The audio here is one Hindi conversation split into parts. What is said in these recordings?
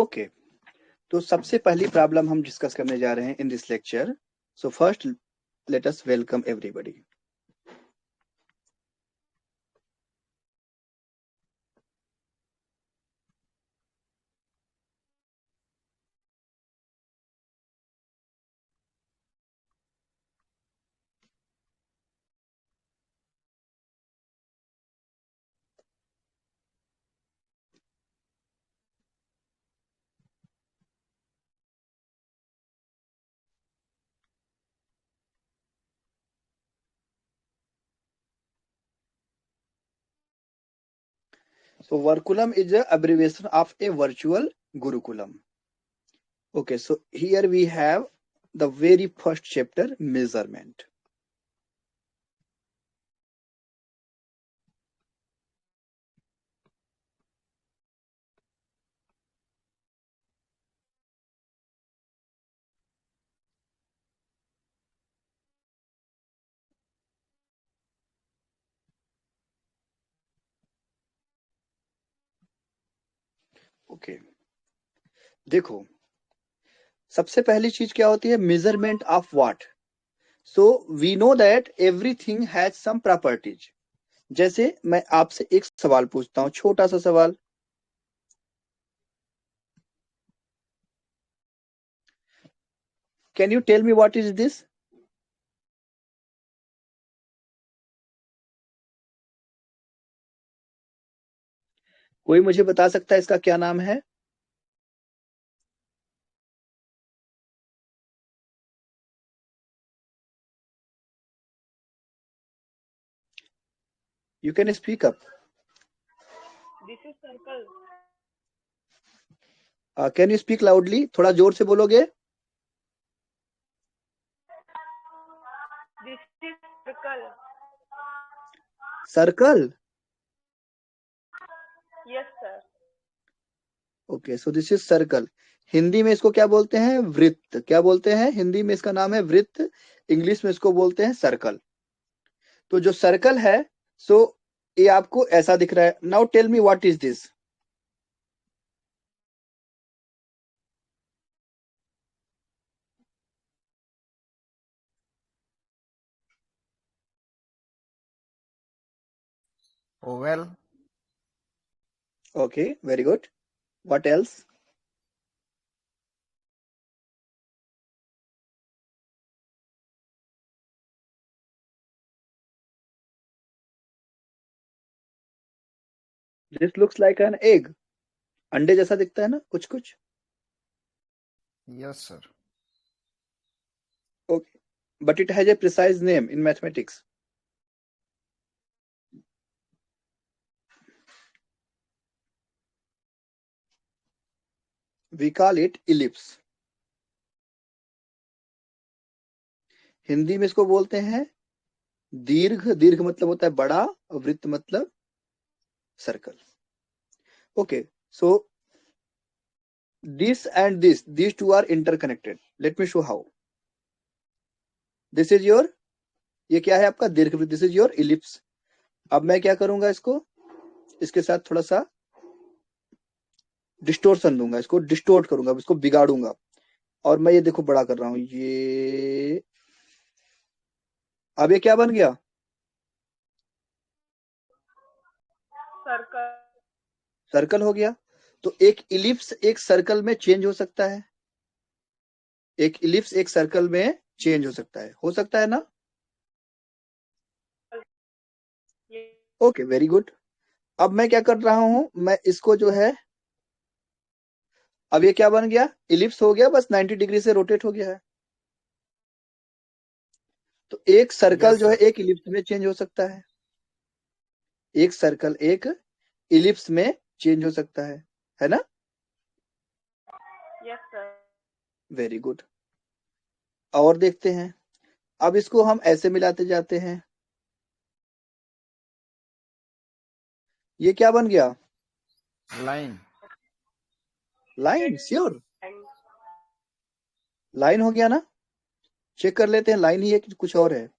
ओके, तो सबसे पहली प्रॉब्लम हम डिस्कस करने जा रहे हैं in this lecture. So first let us welcome everybody. So Varkulam is a abbreviation of a virtual Gurukulam. Okay, so here we have the very first chapter, measurement. Okay, देखो सबसे पहली चीज क्या होती है, measurement of what. So we know that everything has some properties. जैसे मैं आपसे एक सवाल पूछता हूं, छोटा सा सवाल. Can you tell me what is this? कोई मुझे बता सकता है इसका क्या नाम है? You can speak up. This is circle. Can you speak loudly? थोड़ा जोर से बोलोगे? This is circle. Circle. Yes, sir. Okay, so this is circle. Hindi में इसको क्या बोलते हैं? वृत्त. क्या बोलते हैं? हिंदी में इसका नाम है वृत्त. इंग्लिश में इसको बोलते हैं सर्कल. तो जो सर्कल है, सो ये आपको ऐसा दिख रहा है. Now tell me what is this? Oval. Okay, very good. What else? This looks like an egg. अंडे जैसा दिखता है ना कुछ कुछ. Yes, sir. Okay, but it has a precise name in mathematics. We call it ellipse. Hindi में इसको बोलते हैं दीर्घ. दीर्घ मतलब होता है बड़ा, वृत्त मतलब circle. Okay, so this and this, these two are interconnected. Let me show how. This is your, ये क्या है आपका दीर्घवृत्त. This is your ellipse. अब मैं क्या करूंगा, इसको इसके साथ थोड़ा सा डिस्टोर्शन दूंगा, इसको डिस्टोर्ट करूंगा, इसको बिगाड़ूंगा. और मैं ये देखो बड़ा कर रहा हूं. ये अब ये क्या बन गया? Circle. सर्कल हो गया. तो एक इलिप्स एक सर्कल में चेंज हो सकता है. एक इलिप्स एक सर्कल में चेंज हो सकता है ना? Yes. Okay, very good. अब मैं क्या कर रहा हूं, मैं इसको जो है, अब ये क्या बन गया? इलिप्स हो गया, बस 90 डिग्री से रोटेट हो गया है. तो एक सर्कल Yes, जो है sir. एक इलिप्स में चेंज हो सकता है. एक सर्कल एक इलिप्स में चेंज हो सकता है ना? Yes, sir. Very good. और देखते हैं. अब इसको हम ऐसे मिलाते जाते हैं. ये क्या बन गया? Line. Line. Sure And line हो गया ना? चेक कर लेते हैं लाइन ही है कि कुछ और है.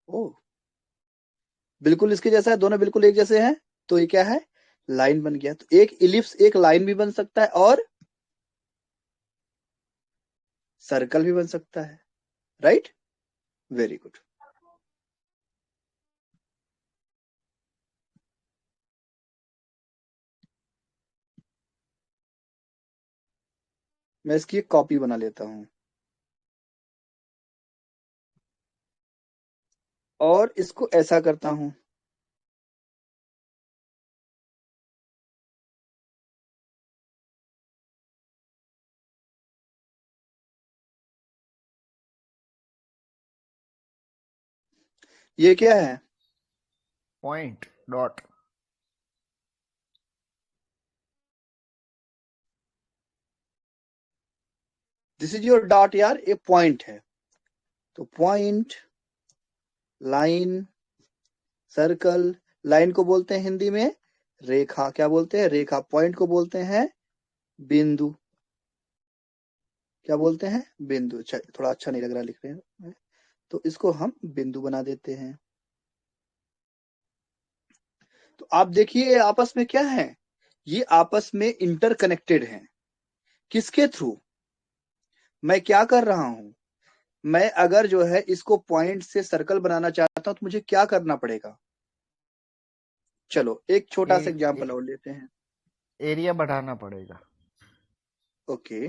ओ, बिल्कुल इसके जैसा है, दोनों बिल्कुल एक जैसे हैं. तो ये क्या है? लाइन बन गया। तो एक इलिप्स एक लाइन भी बन सकता है और सर्कल भी बन सकता है, राइट? Very good. मैं इसकी एक कॉपी बना लेता हूं और इसको ऐसा करता हूं। ये क्या है? Point. Dot. This is your dot यार, ये पॉइंट है। तो पॉइंट, लाइन, सर्कल। लाइन को बोलते हैं हिंदी में रेखा। क्या बोलते हैं? रेखा। पॉइंट को बोलते हैं बिंदु। क्या बोलते हैं? बिंदु। थोड़ा अच्छा नहीं लग रहा लिख रहे हैं, तो इसको हम बिंदु बना देते हैं। तो आप देखिए ये आपस में क्या है, ये आपस में इंटरकनेक्टेड हैं। किसके थ्रू? मैं क्या कर रहा हूं, मैं अगर जो है इसको पॉइंट से सर्कल बनाना चाहता हूं तो मुझे क्या करना पड़ेगा? चलो एक छोटा सा एग्जांपल और लेते हैं। एरिया बढ़ाना पड़ेगा। ओके,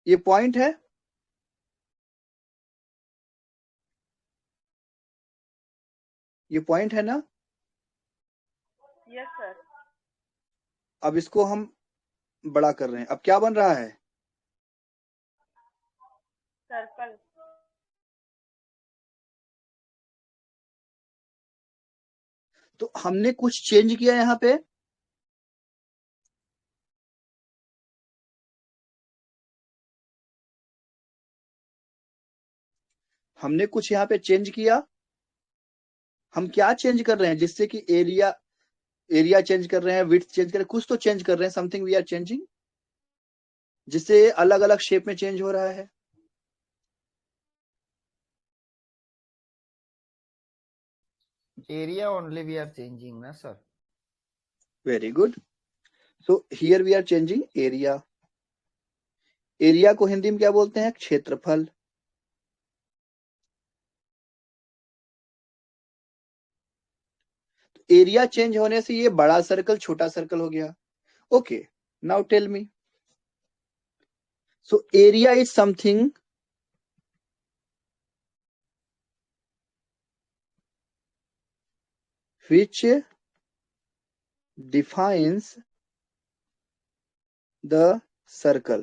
ये पॉइंट है, ये पॉइंट है ना? Yes, sir. अब इसको हम बड़ा कर रहे हैं, अब क्या बन रहा है? Circle. तो हमने कुछ चेंज किया यहाँ पे? हमने कुछ यहाँ पे चेंज किया? हम क्या चेंज कर रहे हैं जिससे कि एरिया चेंज कर रहे हैं, विड्थ चेंज कर रहे हैं, कुछ तो चेंज कर रहे हैं, समथिंग वी आर चेंजिंग, जिससे अलग अलग शेप में चेंज हो रहा है। Area only we are changing, na sir? Very good. So here we are changing area. Area को हिंदी में क्या बोलते हैं? क्षेत्रफल। एरिया चेंज होने से ये बड़ा सर्कल छोटा सर्कल हो गया। Okay, now tell me, so area is something which defines the circle.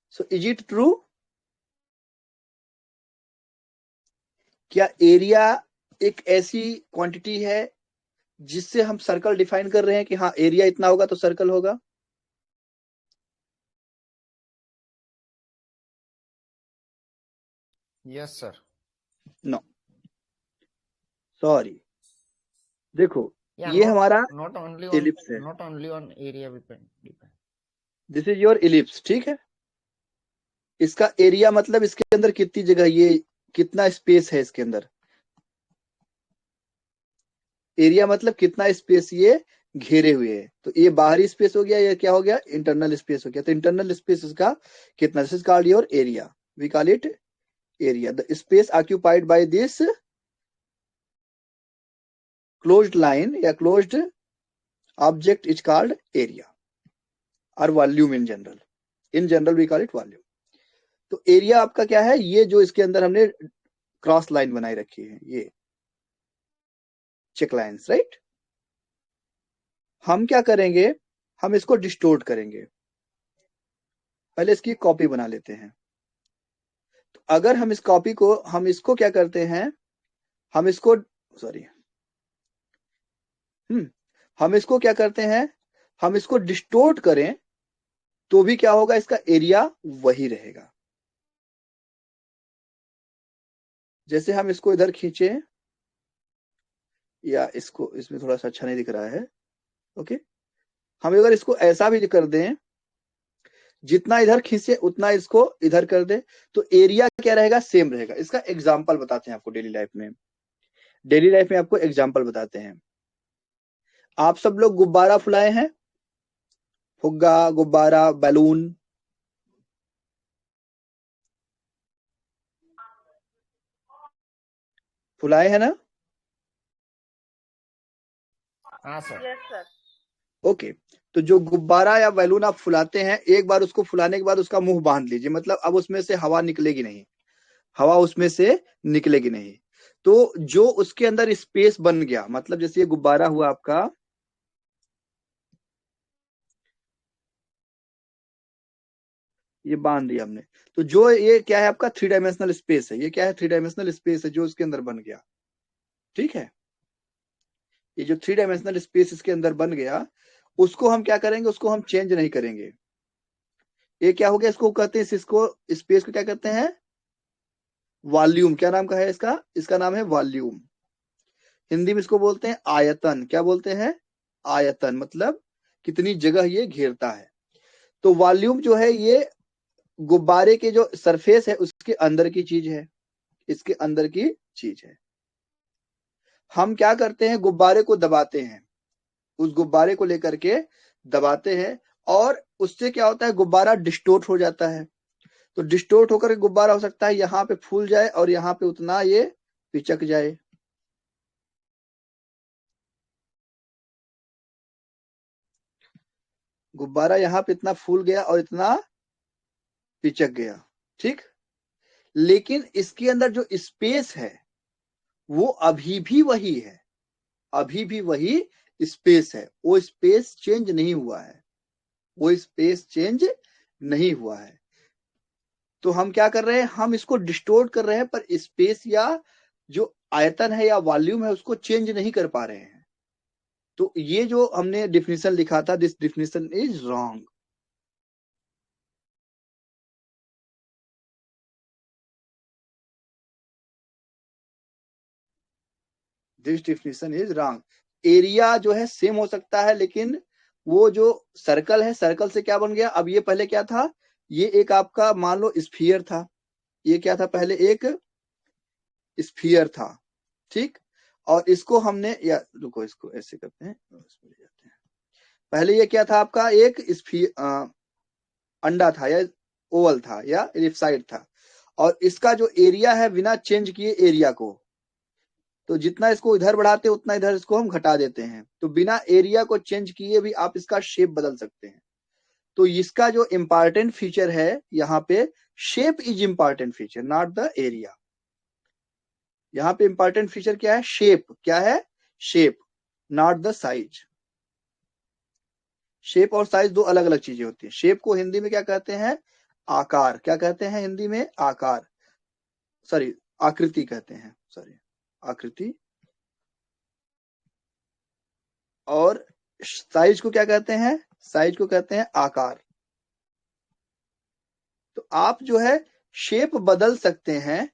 So is it true? क्या एरिया एक ऐसी क्वांटिटी है जिससे हम सर्कल डिफाइन कर रहे हैं कि हाँ एरिया इतना होगा तो सर्कल होगा? Yes, sir. No, sorry. देखो Yeah, ये हमारा not only इलिप्स है, not only on area depend. This is your ellipse, ठीक है? इसका एरिया मतलब इसके अंदर कितनी जगह, ये कितना स्पेस है इसके अंदर। एरिया मतलब कितना स्पेस ये घेरे हुए है। तो ये बाहरी स्पेस हो गया, ये क्या हो गया? इंटरनल स्पेस हो गया। तो इंटरनल स्पेस इसका कितना? This is called your area, we call it area. The space occupied by this closed line या closed object is called area और volume in general. In general we call it volume. तो एरिया आपका क्या है? ये जो इसके अंदर हमने क्रॉस लाइन बनाई रखी है, ये चेक लाइन्स, राइट? हम क्या करेंगे, हम इसको डिस्टोर्ट करेंगे। पहले इसकी कॉपी बना लेते हैं। तो अगर हम इस कॉपी को, हम इसको क्या करते हैं, हम इसको, सॉरी, हम इसको क्या करते हैं, हम इसको डिस्टोर्ट करें तो भी क्या होगा, इसका एरिया वही रहेगा। जैसे हम इसको इधर खींचे, या इसको, इसमें थोड़ा सा अच्छा नहीं दिख रहा है, ओके। हम अगर इसको ऐसा भी कर दें जितना इधर खींचे उतना इसको इधर कर दे, तो एरिया क्या रहेगा, सेम रहेगा। इसका एग्जाम्पल बताते हैं आपको डेली लाइफ में। डेली लाइफ में आपको एग्जाम्पल बताते हैं। आप सब लोग गुब्बारा फुलाए हैं, फुग्गा, गुब्बारा, बैलून, फुलाए हैं ना? हाँ सर। Yes sir. ओके, तो जो गुब्बारा या बैलून आप फुलाते हैं, एक बार उसको फुलाने के बाद उसका मुंह बांध लीजिए, मतलब अब उसमें से हवा निकलेगी नहीं, हवा उसमें से निकलेगी नहीं। तो जो उसके अंदर स्पेस बन गया, मतलब जैसे ये गुब्बारा हुआ आपका, ये बांध दिया हमने, तो जो ये क्या है आपका 3 डायमेंशनल स्पेस है। ये क्या है, 3 डायमेंशनल स्पेस है जो इसके अंदर बन गया। ठीक है, ये जो 3 डायमेंशनल स्पेस इसके अंदर बन गया, उसको हम क्या करेंगे, उसको हम चेंज नहीं करेंगे। ये क्या हो गया, इसको कहते हैं, इसको स्पेस को क्या कहते हैं, वॉल्यूम। क्या नाम का है इसका, इसका नाम है वॉल्यूम। हिंदी में इसको बोलते हैं आयतन। क्या बोलते हैं, आयतन, मतलब कितनी जगह ये घेरता है। तो वॉल्यूम जो है ये गुब्बारे के जो सरफेस है उसके अंदर की चीज है, इसके अंदर की चीज है। हम क्या करते हैं, गुब्बारे को दबाते हैं, उस गुब्बारे को लेकर के दबाते हैं, और उससे क्या होता है, गुब्बारा डिस्टोर्ट हो जाता है। तो डिस्टोर्ट होकर के गुब्बारा हो सकता है यहाँ पे फूल जाए और यहाँ पे उतना ये पिचक जाए। गुब्बारा यहाँ पे इतना फूल गया और इतना पिचक गया, ठीक। लेकिन इसके अंदर जो स्पेस है वो अभी भी वही है, अभी भी वही स्पेस है, वो स्पेस चेंज नहीं हुआ है, वो स्पेस चेंज नहीं हुआ है। तो हम क्या कर रहे हैं, हम इसको डिस्टोर्ट कर रहे हैं, पर स्पेस या जो आयतन है या वॉल्यूम है उसको चेंज नहीं कर पा रहे हैं। तो ये जो हमने डिफिनेशन लिखा था, this definition is wrong. This definition is wrong. Area जो है सेम हो सकता है, लेकिन वो जो सर्कल है, सर्कल से क्या बन गया, अब ये पहले क्या था, ये एक आपका मान लो स्फीयर था। ये क्या था, पहले एक स्फीयर था, ठीक। और इसको हमने, या रुको इसको ऐसे करते हैं, इसमें ले जाते हैं। पहले ये क्या था आपका, एक स्फीयर अंडा था, या ओवल था, या एलिप्साइड था। और इसका जो एरिया है, बिना चेंज किए एरिया को, तो जितना इसको इधर बढ़ाते हैं उतना इधर इसको हम घटा देते हैं। तो बिना एरिया को चेंज किए भी आप इसका शेप बदल सकते हैं। तो इसका जो इंपॉर्टेंट फीचर है यहाँ पे, shape is important feature, not the area. यहाँ पे इंपॉर्टेंट फीचर क्या है, शेप। क्या है, shape, not the size. Shape और साइज दो अलग अलग चीजें होती हैं। शेप को हिंदी में क्या कहते हैं, आकार। क्या कहते हैं हिंदी में, आकार, सॉरी आकृति कहते हैं, सॉरी आकृति। और साइज को क्या कहते हैं, साइज को कहते हैं आकार। तो आप जो है शेप बदल सकते हैं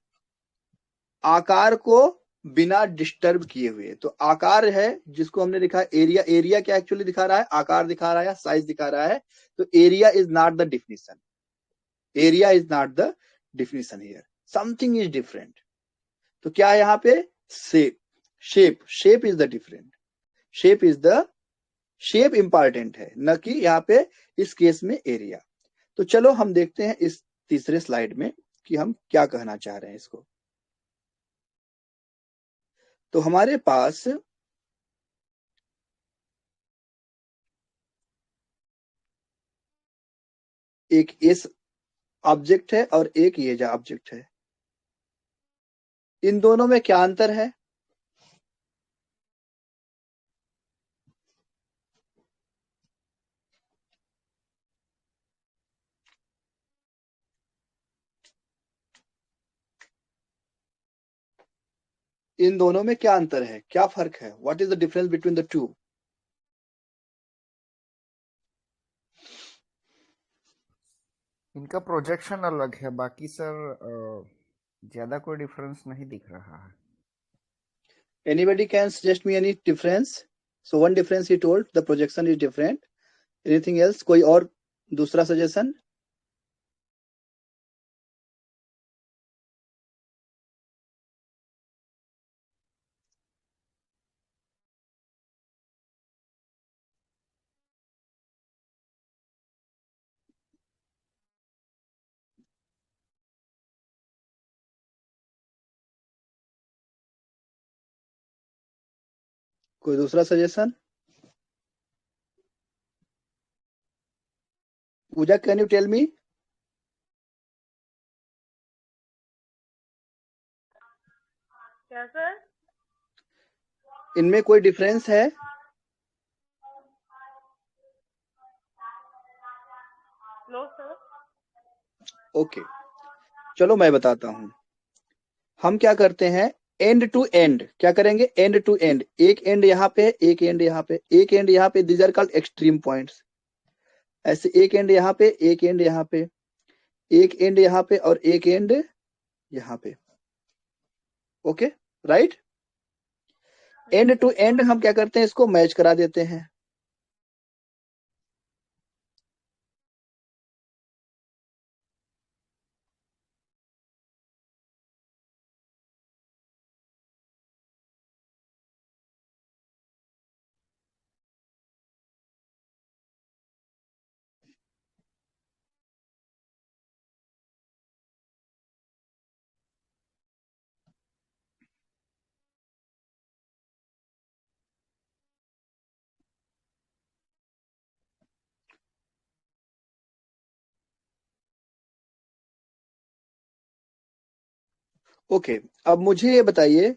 आकार को बिना डिस्टर्ब किए हुए। तो आकार है जिसको हमने लिखा एरिया। एरिया क्या एक्चुअली दिखा रहा है, आकार दिखा रहा है या साइज दिखा रहा है। तो area is not the definition, area is not the definition here, something is different. तो क्या है यहाँ पे, shape, shape, shape is the different, shape is the, shape important है, न कि यहाँ पे इस केस में एरिया। तो चलो हम देखते हैं इस तीसरे स्लाइड में कि हम क्या कहना चाह रहे हैं इसको। तो हमारे पास एक इस ऑब्जेक्ट है और एक ये जो ऑब्जेक्ट है, इन दोनों में क्या अंतर है, इन दोनों में क्या अंतर है, क्या फर्क है, what is the difference between the two. इनका प्रोजेक्शन अलग है, बाकी सर ज्यादा कोई डिफरेंस नहीं दिख रहा है। Anybody can suggest me any difference? So one difference he told, the projection is different. Anything else? कोई और दूसरा सजेशन? कोई दूसरा suggestion? Puja, can you tell me? क्या सर? इनमें कोई डिफरेंस है? No sir. ओके, चलो मैं बताता हूं। हम क्या करते हैं, एंड टू एंड क्या करेंगे, एंड टू एंड, एक एंड यहाँ पे, एक एंड यहाँ पे, एक एंड यहाँ पे, these are called extreme points. ऐसे एक एंड यहाँ पे, एक एंड यहाँ पे, एक एंड यहाँ पे और एक एंड यहाँ पे। Okay, right. End to end हम क्या करते हैं, इसको मैच करा देते हैं। ओके, अब मुझे ये बताइए,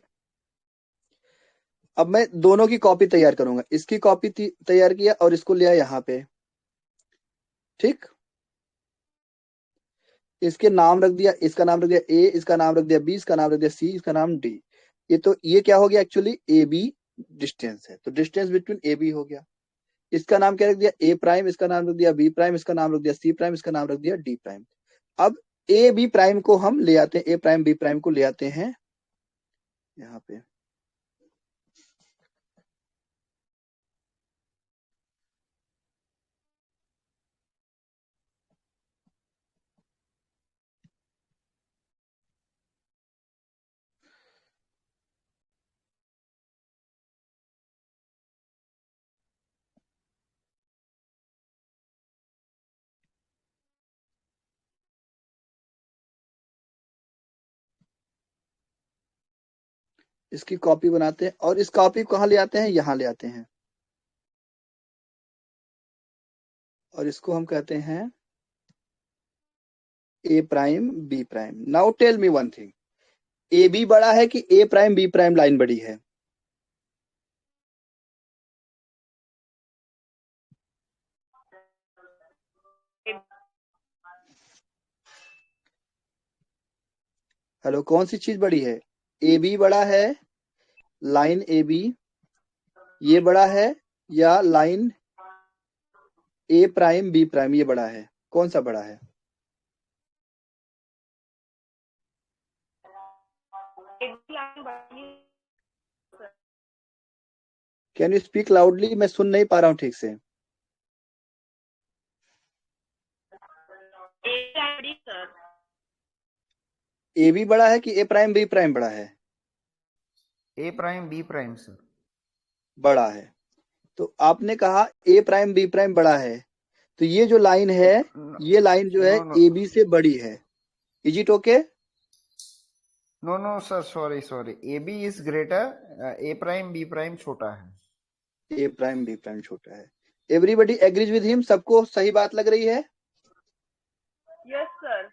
अब मैं दोनों की कॉपी तैयार करूंगा। इसकी कॉपी तैयार किया और इसको लिया यहाँ पे, ठीक। इसके नाम रख दिया, इसका नाम रख दिया ए, इसका नाम रख दिया बी, इसका नाम रख दिया सी, इसका नाम डी। ये क्या हो गया, एक्चुअली ए बी डिस्टेंस है, तो डिस्टेंस बिटवीन ए बी हो गया। इसका नाम क्या रख दिया, ए प्राइम, इसका नाम रख दिया बी प्राइम, इसका नाम रख दिया सी प्राइम, इसका नाम रख दिया डी प्राइम। अब ए बी प्राइम को हम ले आते हैं, ए प्राइम बी प्राइम को ले आते हैं यहाँ पे। इसकी कॉपी बनाते हैं और इस कॉपी को कहाँ ले आते हैं, यहाँ ले आते हैं, और इसको हम कहते हैं A prime B prime. Now tell me one thing, A B बड़ा है कि A prime B prime line बड़ी है? हेलो, कौन सी चीज बड़ी है? ए बी बड़ा है, लाइन ए बी ये बड़ा है, या लाइन ए प्राइम बी प्राइम ये बड़ा है? कौन सा बड़ा है? एक लाइन बनी sir. Can you speak loudly, मैं सुन नहीं पा रहा हूँ ठीक से। एक लाइन बड़ी सर। ए बी बड़ा है कि ए प्राइम बी प्राइम बड़ा है? ए प्राइम बी प्राइम सर। बड़ा है। तो आपने कहा ए प्राइम बी प्राइम बड़ा है, तो ये जो लाइन है, ये लाइन जो है नो नो ए बी से बड़ी है। Is it okay? No no sir, sorry sorry, A B is greater, A prime B prime छोटा है। ए प्राइम बी प्राइम छोटा है। एवरीबडी एग्रीज विद हिम, सबको सही बात लग रही है? Yes sir.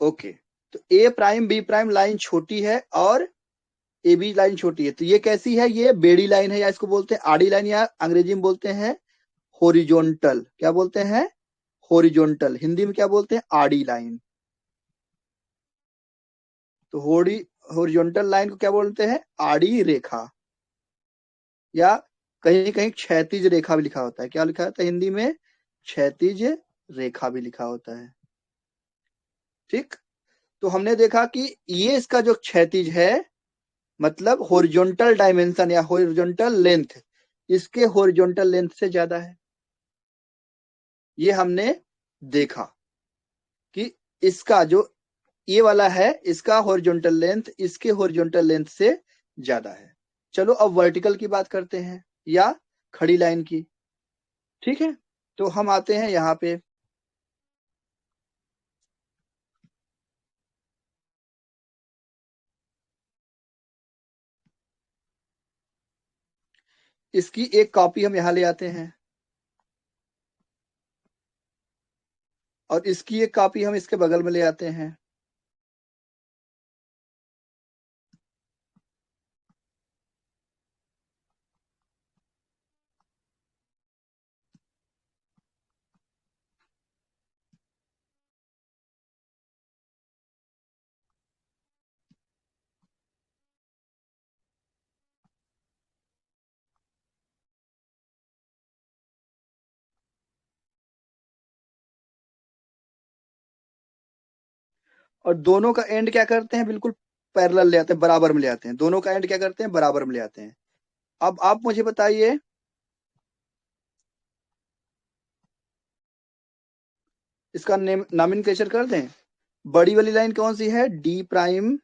ओके, तो ए प्राइम बी प्राइम लाइन छोटी है और ए बी लाइन छोटी है, तो ये कैसी है, ये बेड़ी लाइन है, या इसको बोलते हैं आड़ी लाइन, या अंग्रेजी में बोलते हैं होरिजोनटल। क्या बोलते हैं? होरिजोनटल। हिंदी में क्या बोलते हैं? आड़ी लाइन। तो होरिजोनटल लाइन को क्या बोलते हैं? आड़ी रेखा, या कहीं कहीं क्षैतिज रेखा भी लिखा होता है। क्या लिखा होता है हिंदी में? क्षैतिज रेखा भी लिखा होता है, ठीक। तो हमने देखा कि ये इसका जो क्षैतिज है, मतलब हॉरिजॉन्टल डायमेंशन या हॉरिजॉन्टल लेंथ, इसके हॉरिजॉन्टल लेंथ से ज्यादा है। ये हमने देखा कि इसका जो ये वाला है, इसका हॉरिजॉन्टल लेंथ इसके हॉरिजॉन्टल लेंथ से ज्यादा है। चलो अब वर्टिकल की बात करते हैं, या खड़ी लाइन की, ठीक है। तो हम आते हैं यहाँ पे, इसकी एक कॉपी हम यहां ले आते हैं और इसकी एक कॉपी हम इसके बगल में ले आते हैं। और दोनों का एंड क्या करते हैं, बिल्कुल पैरेलल ले आते हैं, बराबर में ले आते हैं। दोनों का एंड क्या करते हैं, बराबर में ले आते हैं। अब आप मुझे बताइए, इसका नेम नॉमेनक्लेचर कर दें। बड़ी वाली लाइन कौन सी है, डी प्राइम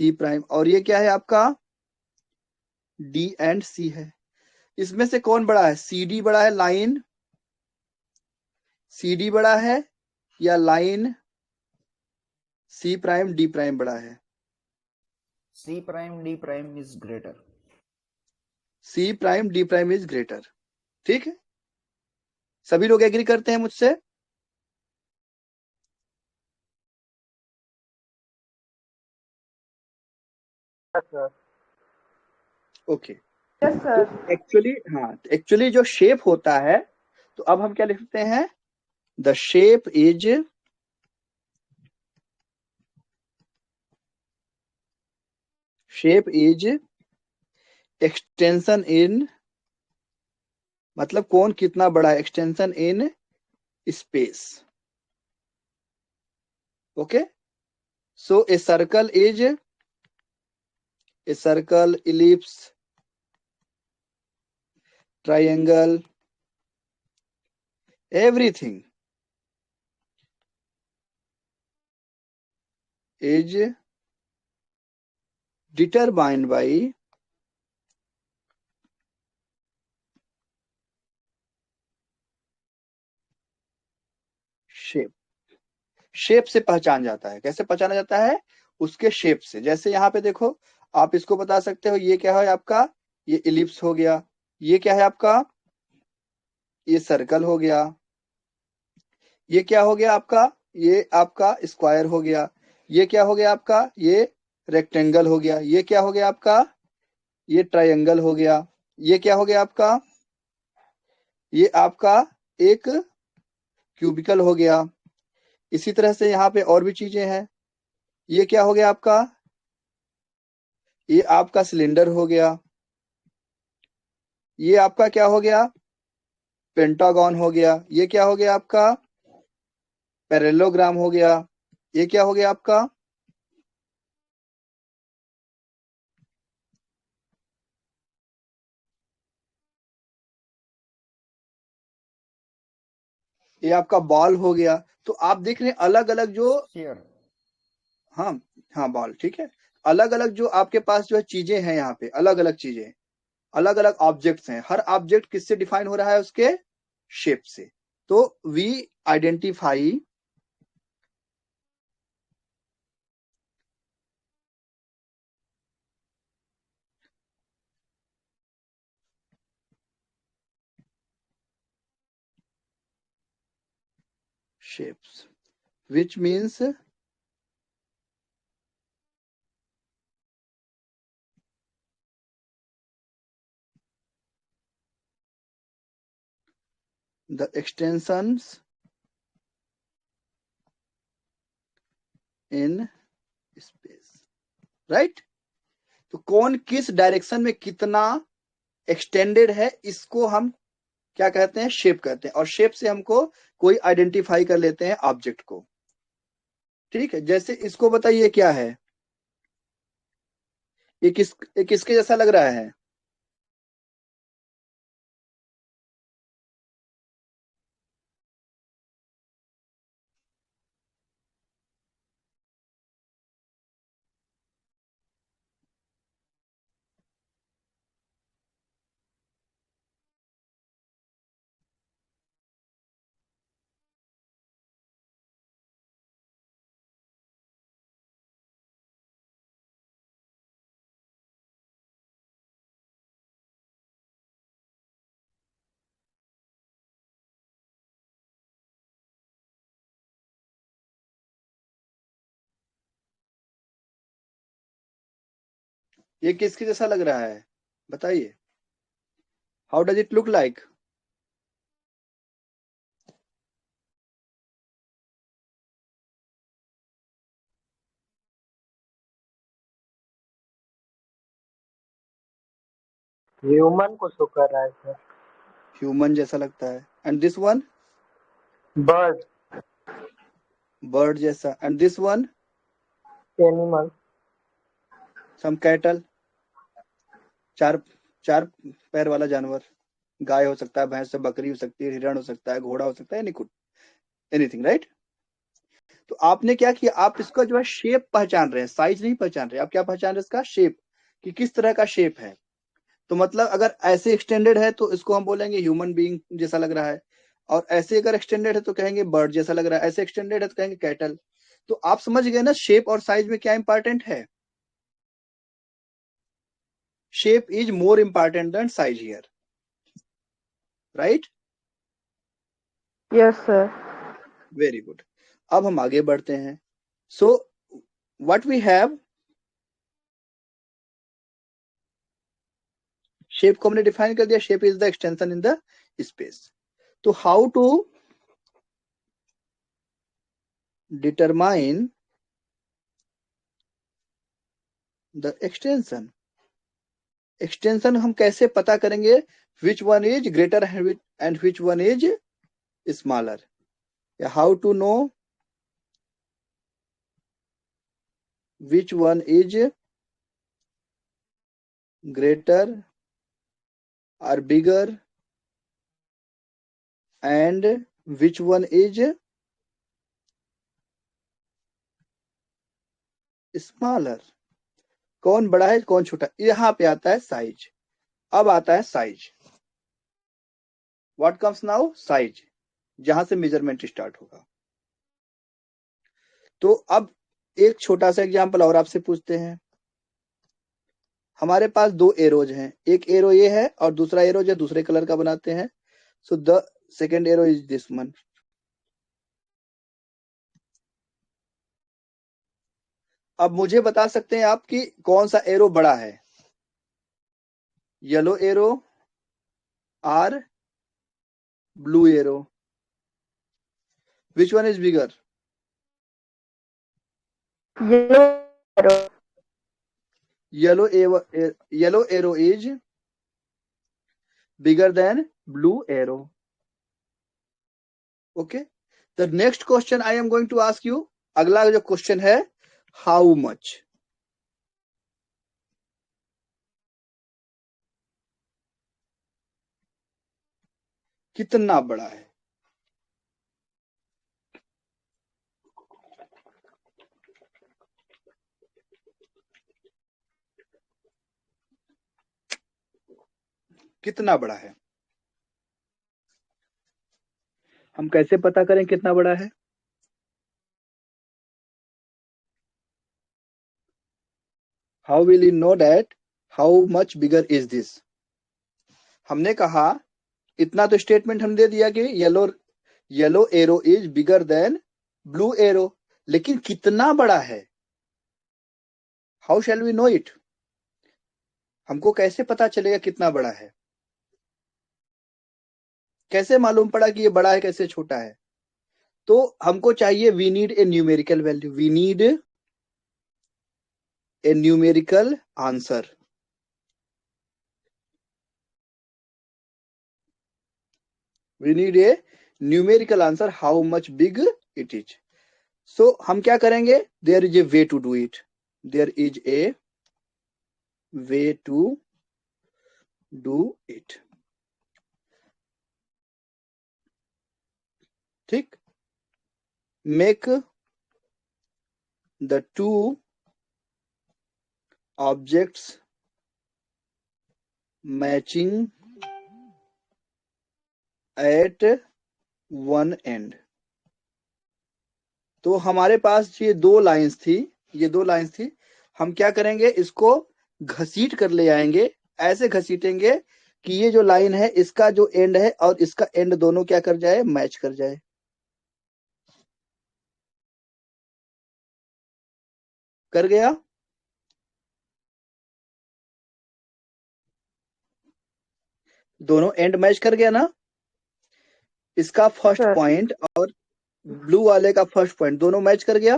सी प्राइम, और ये क्या है आपका, डी एंड सी है। इसमें से कौन बड़ा है, सी डी बड़ा है, लाइन सी डी बड़ा है, या line C prime D prime बड़ा है? C prime D prime is greater. C prime D prime is greater. ठीक है, सभी लोग एग्री करते हैं मुझसे? Yes, sir. ओके। Yes, तो sir. एक्चुअली जो शेप होता है, तो अब हम क्या लिखते हैं, the shape is extension in, मतलब कौन कितना बड़ा है, extension in space. Okay, so a circle is a circle, ellipse, triangle, everything is determined by shape. Shape से पहचान जाता है। कैसे पहचाना जाता है, उसके शेप से। जैसे यहाँ पे देखो, आप इसको बता सकते हो, ये क्या है आपका, ये इलिप्स हो गया। ये क्या है आपका, ये सर्कल हो गया। ये क्या हो गया आपका, ये आपका स्क्वायर हो गया। ये क्या हो गया आपका, ये रेक्टेंगल हो गया। ये क्या हो गया आपका, ये ट्रायंगल हो गया। ये क्या हो गया आपका, ये आपका एक क्यूबिकल हो गया। इसी तरह से यहाँ पे और भी चीजें हैं। ये क्या हो गया आपका, ये आपका सिलेंडर हो गया। ये आपका क्या हो गया, पेंटागन हो गया। ये क्या हो गया आपका, पैरेललोग्राम हो गया। ये क्या हो गया आपका, ये आपका बॉल हो गया। तो आप देख रहे हैं अलग अलग जो, Sphere. हाँ हाँ बॉल, ठीक है। अलग अलग जो आपके पास जो है चीजें हैं, यहाँ पे अलग अलग चीजें, अलग अलग ऑब्जेक्ट्स हैं। हर ऑब्जेक्ट किससे डिफाइन हो रहा है, उसके शेप से। तो we identify shapes, which means the extensions in space, राइट। तो कौन किस डायरेक्शन में कितना एक्सटेंडेड है, इसको हम क्या कहते हैं, शेप कहते हैं। और शेप से हमको कोई आइडेंटिफाई कर लेते हैं ऑब्जेक्ट को। ठीक है, जैसे इसको बताइए क्या है, ये किसके जैसा लग रहा है, ये किसके जैसा लग रहा है बताइए? How does it look like? Human को शो कर रहा है सर। ह्यूमन जैसा लगता है। And this one? Bird. Bird जैसा। And this one? Animal. Some cattle, चार चार पैर वाला जानवर। गाय हो सकता है, भैंस से, बकरी हो सकती है, हिरण हो सकता है, घोड़ा हो सकता है, एनीथिंग, राइट? तो आपने क्या किया, आप इसका जो है शेप पहचान रहे हैं, साइज नहीं पहचान रहे। आप क्या पहचान रहे हैं? इसका शेप, कि किस तरह का शेप है। तो मतलब अगर ऐसे एक्सटेंडेड है तो इसको हम बोलेंगे ह्यूमन बीइंग जैसा लग रहा है, और ऐसे अगर एक्सटेंडेड है तो कहेंगे बर्ड जैसा लग रहा है, ऐसे एक्सटेंडेड है तो कहेंगे कैटल। तो आप समझ गए ना शेप और साइज में क्या इंपॉर्टेंट है? Shape is more important than size here, right? Yes, sir. Very good. अब हम आगे बढ़ते हैं। So what we have, shape को हमने डिफाइन कर दिया। Shape is the extension in the space. तो how to determine the extension? Extension हम कैसे पता करेंगे? Which one is greater and which one is smaller? या how to know which one is greater or bigger and which one is smaller? कौन बड़ा है कौन छोटा? यहां पे आता है साइज। अब आता है size. What comes now? Size, जहां से मेजरमेंट स्टार्ट होगा। तो अब एक छोटा सा एग्जांपल और आपसे पूछते हैं। हमारे पास दो एरोज हैं, एक एरो ये है और दूसरा एरो जो दूसरे कलर का बनाते हैं। So the second arrow is this one. अब मुझे बता सकते हैं आप कि कौन सा एरो बड़ा है? येलो एरो और blue arrow? Which one is bigger? Yellow arrow. Yellow arrow is bigger than blue arrow. Okay. The next question I am going to ask you, अगला जो क्वेश्चन है, how much? कितना बड़ा है? कितना बड़ा है? हम कैसे पता करें कितना बड़ा है? How will you know that how much bigger is this? हमने कहा इतना तो स्टेटमेंट हम दे दिया कि yellow arrow is bigger than blue arrow, लेकिन कितना बड़ा है? How shall we know it? हमको कैसे पता चलेगा कितना बड़ा है? कैसे मालूम पड़ा कि ये बड़ा है कैसे छोटा है? तो हमको चाहिए, we need a numerical value, we need a numerical answer. We need a numerical answer how much big it is. So हम क्या करेंगे? There is a way to do it, there is a way to do it. ठीक, make the two objects matching at one end. तो हमारे पास ये दो लाइंस थी, हम क्या करेंगे? इसको घसीट कर ले आएंगे, ऐसे घसीटेंगे कि ये जो लाइन है इसका जो एंड है और इसका एंड दोनों क्या कर जाए? मैच कर जाए। कर गया? दोनों एंड मैच कर गया ना, इसका फर्स्ट सर पॉइंट और ब्लू वाले का फर्स्ट पॉइंट दोनों मैच कर गया।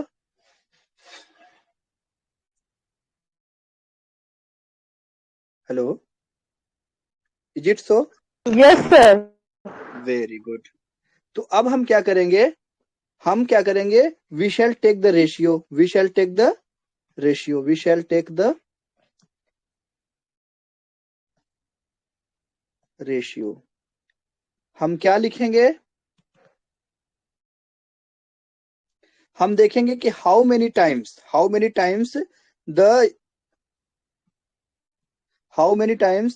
Hello, is it so? Yes sir very good. तो अब हम क्या करेंगे, we shall take the ratio, we shall take the ratio, we shall take the ratio. हम क्या लिखेंगे, हम देखेंगे कि how many times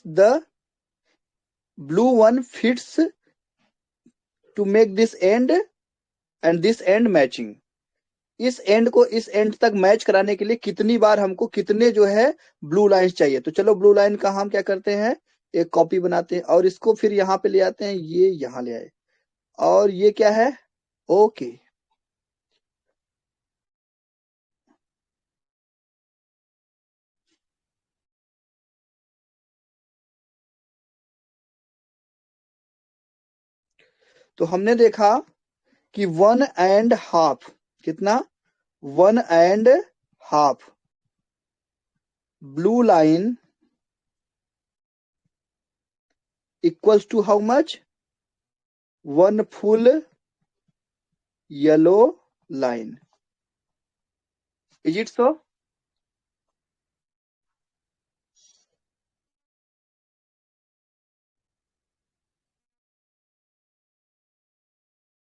the blue one fits to make this end and this end matching. इस एंड को इस एंड तक मैच कराने के लिए कितनी बार हमको कितने जो है ब्लू लाइंस चाहिए। तो चलो ब्लू लाइन का हम क्या करते हैं, एक कॉपी बनाते हैं और इसको फिर यहाँ पे ले आते हैं, ये यहाँ ले आए और ये क्या है, ओके। तो हमने देखा कि 1.5 कितना, 1.5 blue line equals to how much, 1 full yellow line. Is it so?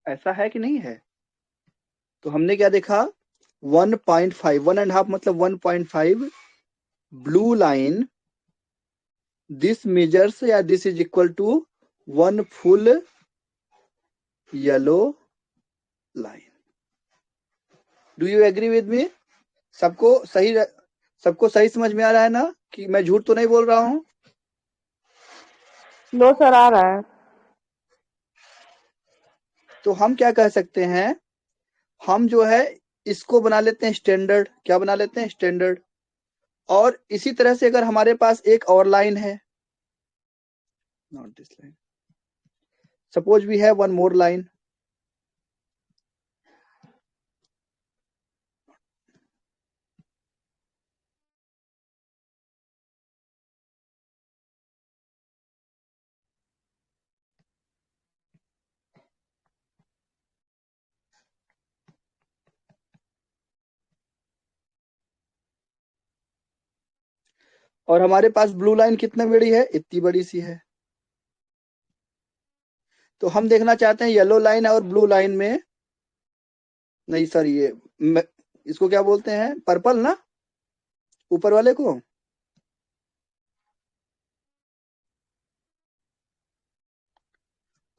ऐसा है कि नहीं है? तो हमने क्या देखा, 1.5, 1.5 मतलब 1.5 ब्लू लाइन, दिस मेजर्स या this is equal to 1 full yellow line. Do you agree with me? सबको सही समझ में आ रहा है ना, कि मैं झूठ तो नहीं बोल रहा हूं? नो सर आ रहा है। तो हम क्या कह सकते हैं, हम जो है इसको बना लेते हैं स्टैंडर्ड। क्या बना लेते हैं, स्टैंडर्ड। और इसी तरह से अगर हमारे पास एक और लाइन है, not this line, suppose we have one more line, और हमारे पास ब्लू लाइन कितना बड़ी है, इतनी बड़ी सी है। तो हम देखना चाहते हैं येलो लाइन और ब्लू लाइन में, नहीं सर ये इसको क्या बोलते हैं, पर्पल ना, ऊपर वाले को।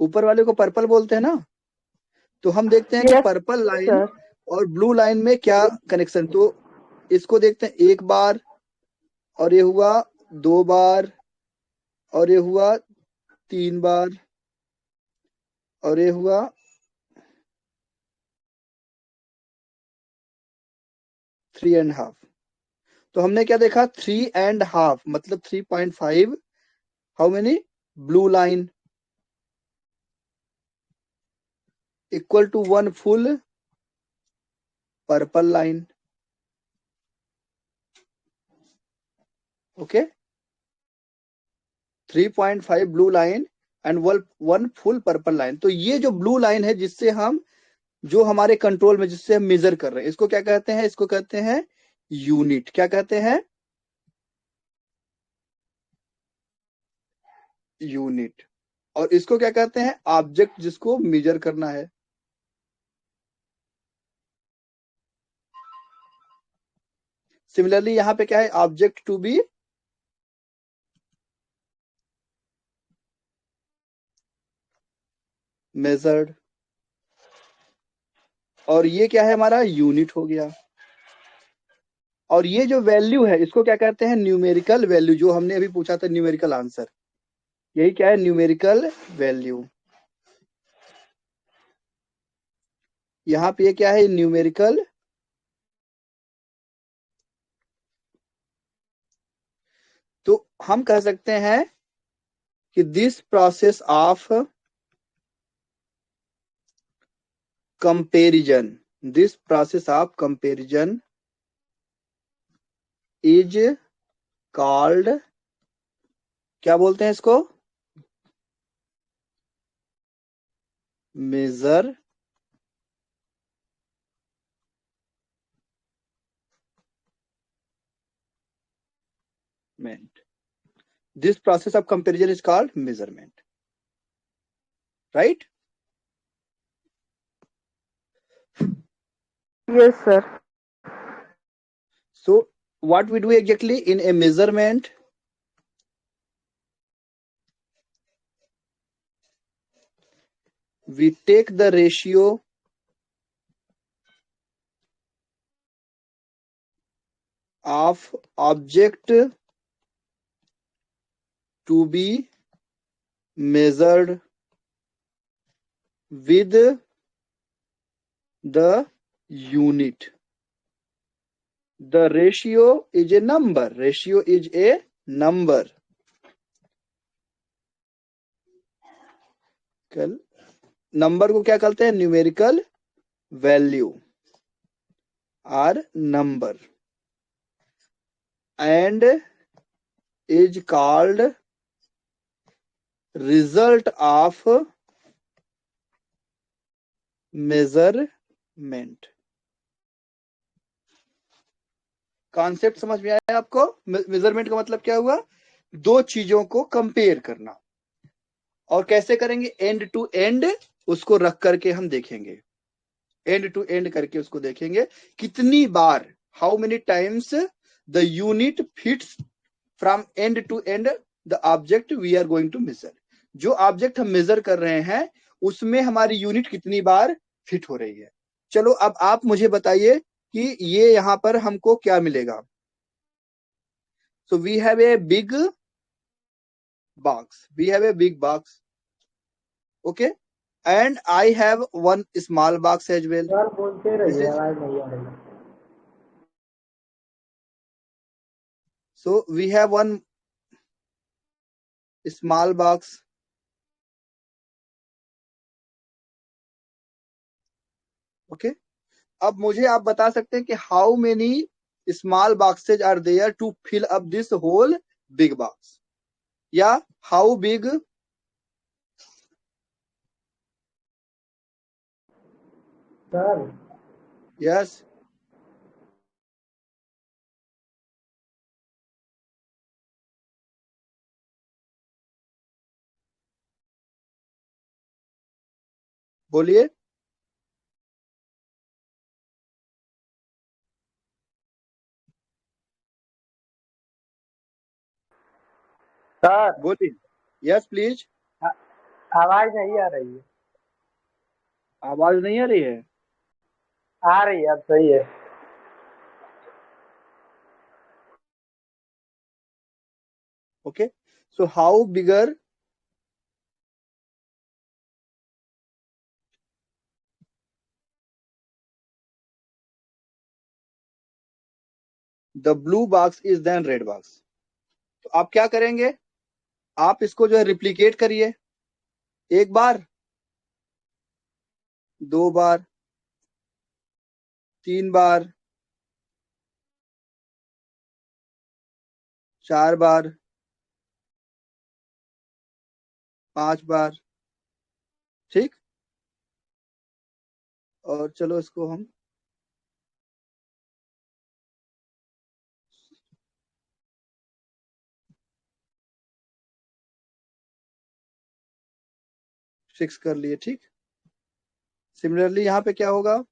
ऊपर वाले को पर्पल बोलते हैं ना। तो हम देखते हैं कि यस पर्पल लाइन सर और ब्लू लाइन में क्या कनेक्शन। तो इसको देखते हैं, एक बार और ये हुआ 2 बार और ये हुआ 3 बार और ये हुआ 3.5। तो हमने क्या देखा, 3.5 मतलब 3.5 how many blue line equal to 1 full purple line. Okay, 3.5 blue line and 1 full purple line. तो ये जो ब्लू लाइन है जिससे हम, जो हमारे कंट्रोल में जिससे हम मेजर कर रहे हैं, इसको क्या कहते हैं, इसको कहते हैं यूनिट। क्या कहते हैं, यूनिट। और इसको क्या कहते हैं, ऑब्जेक्ट जिसको मेजर करना है। सिमिलरली यहां पे क्या है, ऑब्जेक्ट टू बी मेजर्ड। और ये क्या है, हमारा यूनिट हो गया। और ये जो वैल्यू है इसको क्या कहते हैं, न्यूमेरिकल वैल्यू। जो हमने अभी पूछा था न्यूमेरिकल आंसर, यही क्या है, न्यूमेरिकल वैल्यू। यहाँ पे ये क्या है, न्यूमेरिकल। तो हम कह सकते हैं कि this process of comparison, this process of comparison is called, क्या बोलते हैं इसको? Measurement. This process of comparison is called measurement, right? Yes, sir. So what we do exactly in a measurement? We take the ratio of object to be measured with the unit. The ratio is a number. Ratio is a number. Number को क्या कहते हैं? Numerical value or number, and is called result of measurement. Concept समझ में आया आपको? मेजरमेंट का मतलब क्या हुआ? दो चीजों को कंपेयर करना। और कैसे करेंगे? एंड टू एंड उसको रख करके हम देखेंगे, एंड टू एंड करके उसको देखेंगे कितनी बार, how many times the unit fits from end to end the object we are going to measure. जो ऑब्जेक्ट हम मेजर कर रहे हैं उसमें हमारी यूनिट कितनी बार फिट हो रही है। चलो अब आप मुझे बताइए कि ये यहां पर हमको क्या मिलेगा। So we have a big box, we have a big box, okay, and I have one small box as well. Sir बोलते This रहिए, is, आवाज नहीं आ रही। so we have one small box, okay. अब मुझे आप बता सकते हैं कि how many small boxes are there to fill up this whole big box, या हाउ बिग? सर यस, बोलिए सर बोलिए, यस प्लीज। आ- आवाज नहीं आ रही है। आवाज नहीं आ रही है? आ रही है, अब सही है। Okay, so how bigger the blue box is than red box. तो आप क्या करेंगे? आप इसको जो है रिप्लीकेट करिए, एक बार, दो बार, तीन बार, चार बार, पांच बार, ठीक। और चलो इसको हम फिक्स कर लिए, ठीक। सिमिलरली यहाँ पे क्या होगा?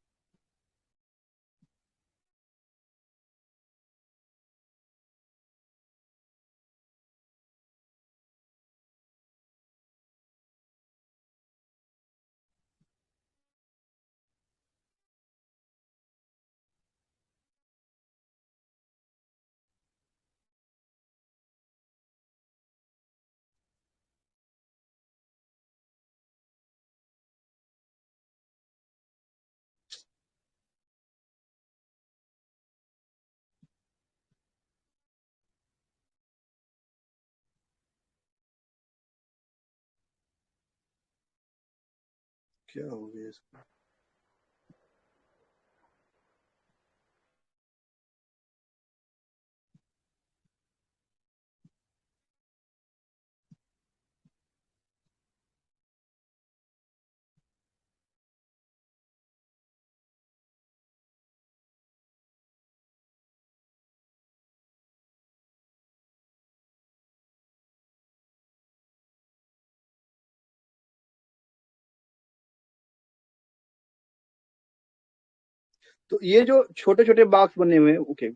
क्या हो गया इसको? तो ये जो छोटे छोटे बॉक्स बने हुए हैं, ओके,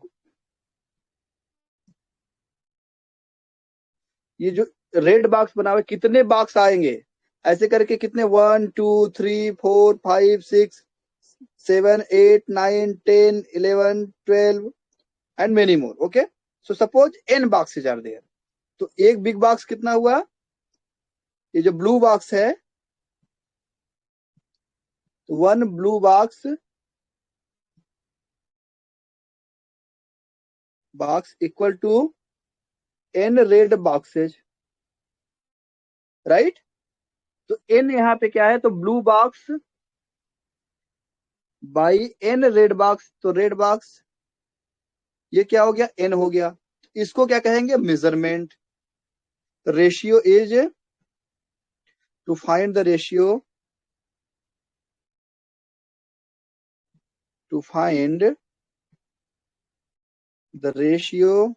ये जो रेड बॉक्स बना हुआ है, कितने बॉक्स आएंगे ऐसे करके? कितने? 1 2 3 4 5 6 7 8 9 10 11 12 and many more. Okay, so suppose n boxes are there. तो एक बिग बॉक्स कितना हुआ? ये जो ब्लू बॉक्स है, one blue box equal to n red boxes, right? तो n यहाँ पे क्या है? तो blue box by n red box. तो रेड बॉक्स ये क्या हो गया? n हो गया। इसको क्या कहेंगे? Measurement. Ratio is to find the ratio, to find the ratio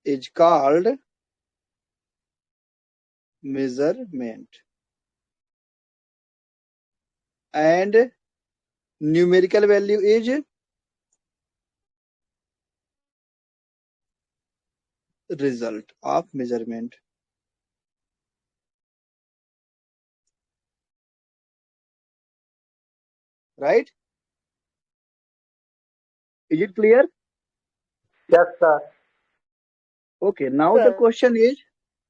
is called measurement, and numerical value is result of measurement, right? Is it clear? Yes, sir. Okay, now the question is,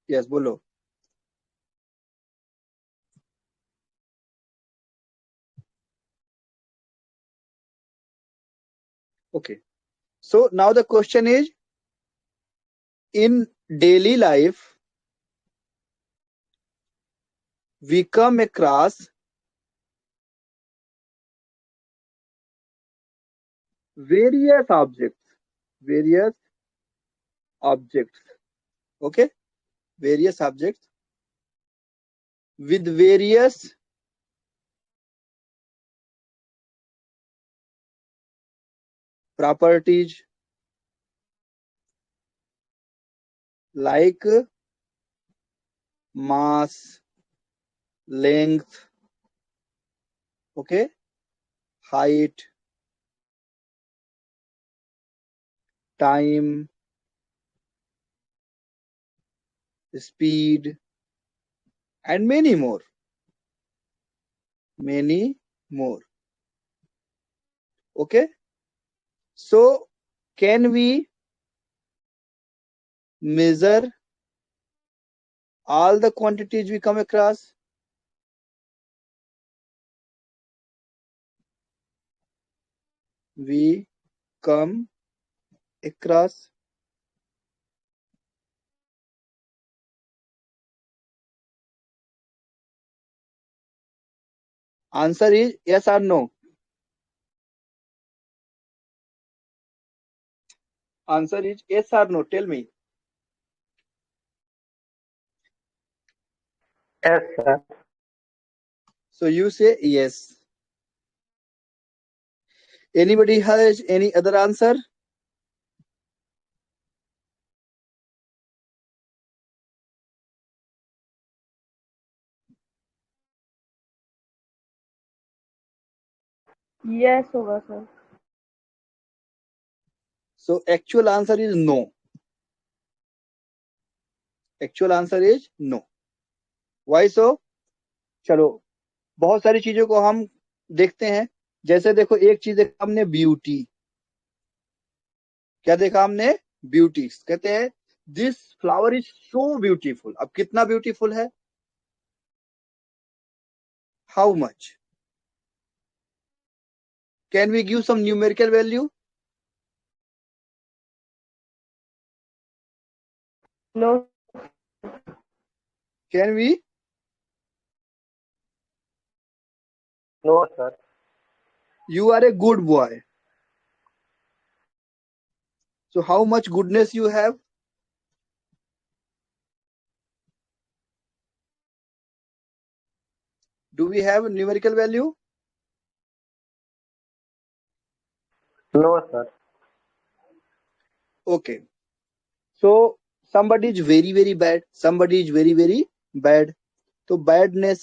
yes, bolo. Okay, so now the question is, in daily life we come across various objects, okay, various objects with various properties like mass, length, okay, height, time, speed, and many more. Okay, so can we measure all the quantities we come across? We come across. Answer is yes or no. Answer is yes or no. Tell me. Yes, sir. So you say yes. Anybody has any other answer? Yes होगा sir. So actual answer is no. Actual answer is no. Why so? चलो, बहुत सारी चीजों को हम देखते हैं। जैसे देखो, एक चीज देखा हमने, ब्यूटी। क्या देखा हमने? ब्यूटी। कहते हैं this flower is so beautiful. अब कितना ब्यूटीफुल है? How much? Can we give some numerical value? No Can we? No, sir. You are a good boy. So how much goodness you have? Do we have a numerical value? No, sir. Okay. So somebody is very, very bad. Somebody is very, very bad. तो बैडनेस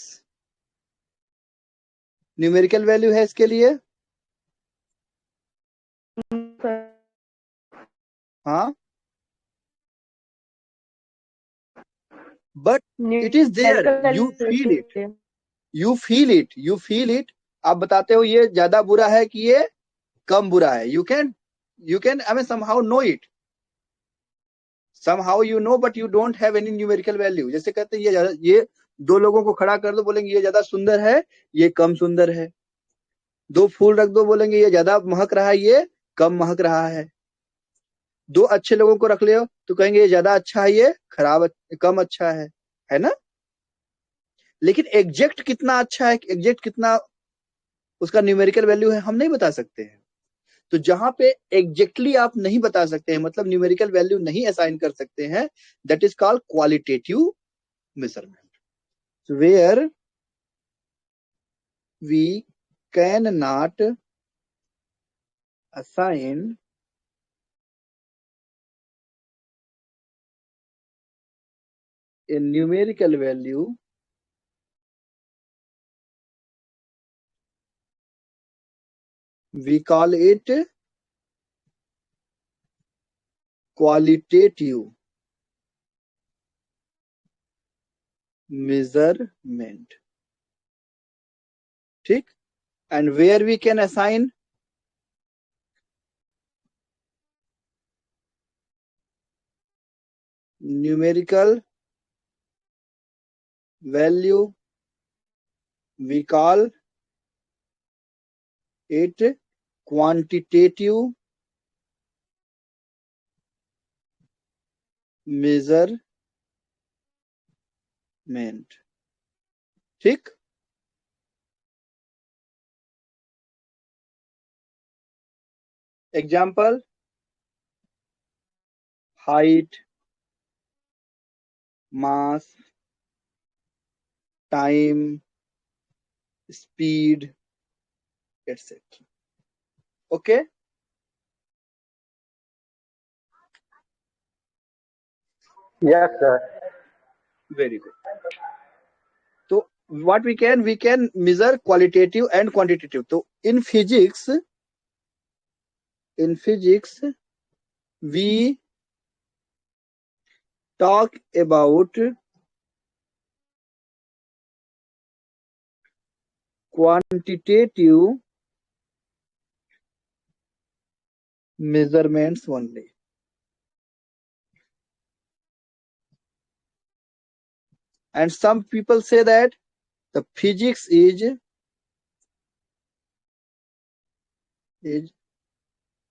न्यूमेरिकल वैल्यू है इसके लिए? sir. हाँ, but it is there. Numerical You feel it. value. You feel it. You feel it. आप बताते हो ये ज्यादा बुरा है कि ये कम बुरा है. You can I mean somehow know it. Somehow you know, but you don't have any numerical value. जैसे कहते हैं ये दो लोगों को खड़ा कर दो, बोलेंगे ये ज्यादा सुंदर है, ये कम सुंदर है. दो फूल रख दो, बोलेंगे ये ज्यादा महक रहा है, ये कम महक रहा है. दो अच्छे लोगों को रख ले तो कहेंगे ये ज्यादा अच्छा है, ये खराब कम अच्छा है ना? लेकिन एग्जैक्ट कितना अच्छा है, एग्जैक्ट कितना उसका न्यूमेरिकल वैल्यू है, हम नहीं बता सकते हैं. तो जहां पे एग्जैक्टली आप नहीं बता सकते हैं, मतलब न्यूमेरिकल वैल्यू नहीं असाइन कर सकते हैं, that is called qualitative measurement, where we can not assign a numerical value we call it qualitative measurement. ठीक? And where we can assign numerical value, we call it quantitative measurement. ठीक? Example: height, mass, time, speed, etc. Okay? Yes, sir. Very good. So what we can measure qualitative and quantitative. So in physics we talk about quantitative measurements only. And some people say that the physics is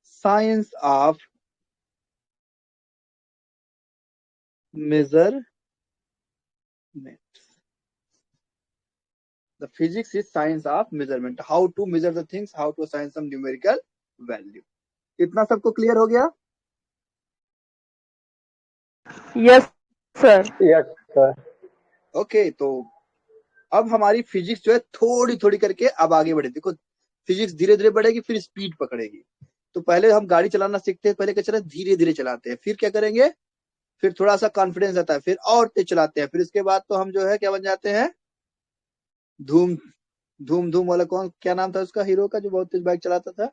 science of measurement. The physics is science of measurement. How to measure the things, how to assign some numerical value. इतना सबको क्लियर हो गया? Yes, sir. Yes, sir. Okay, तो अब हमारी फिजिक्स जो है थोड़ी थोड़ी करके अब आगे बढ़े. देखो फिजिक्स धीरे धीरे बढ़ेगी, फिर स्पीड पकड़ेगी. तो पहले हम गाड़ी चलाना सीखते हैं, पहले क्या चला धीरे धीरे चलाते हैं, फिर क्या करेंगे, फिर थोड़ा सा कॉन्फिडेंस आता है, फिर और तेज चलाते हैं, फिर इसके बाद तो हम जो है क्या बन जाते हैं, धूम धूम धूम वाला, कौन क्या नाम था उसका हीरो का जो बहुत तेज बाइक चलाता था,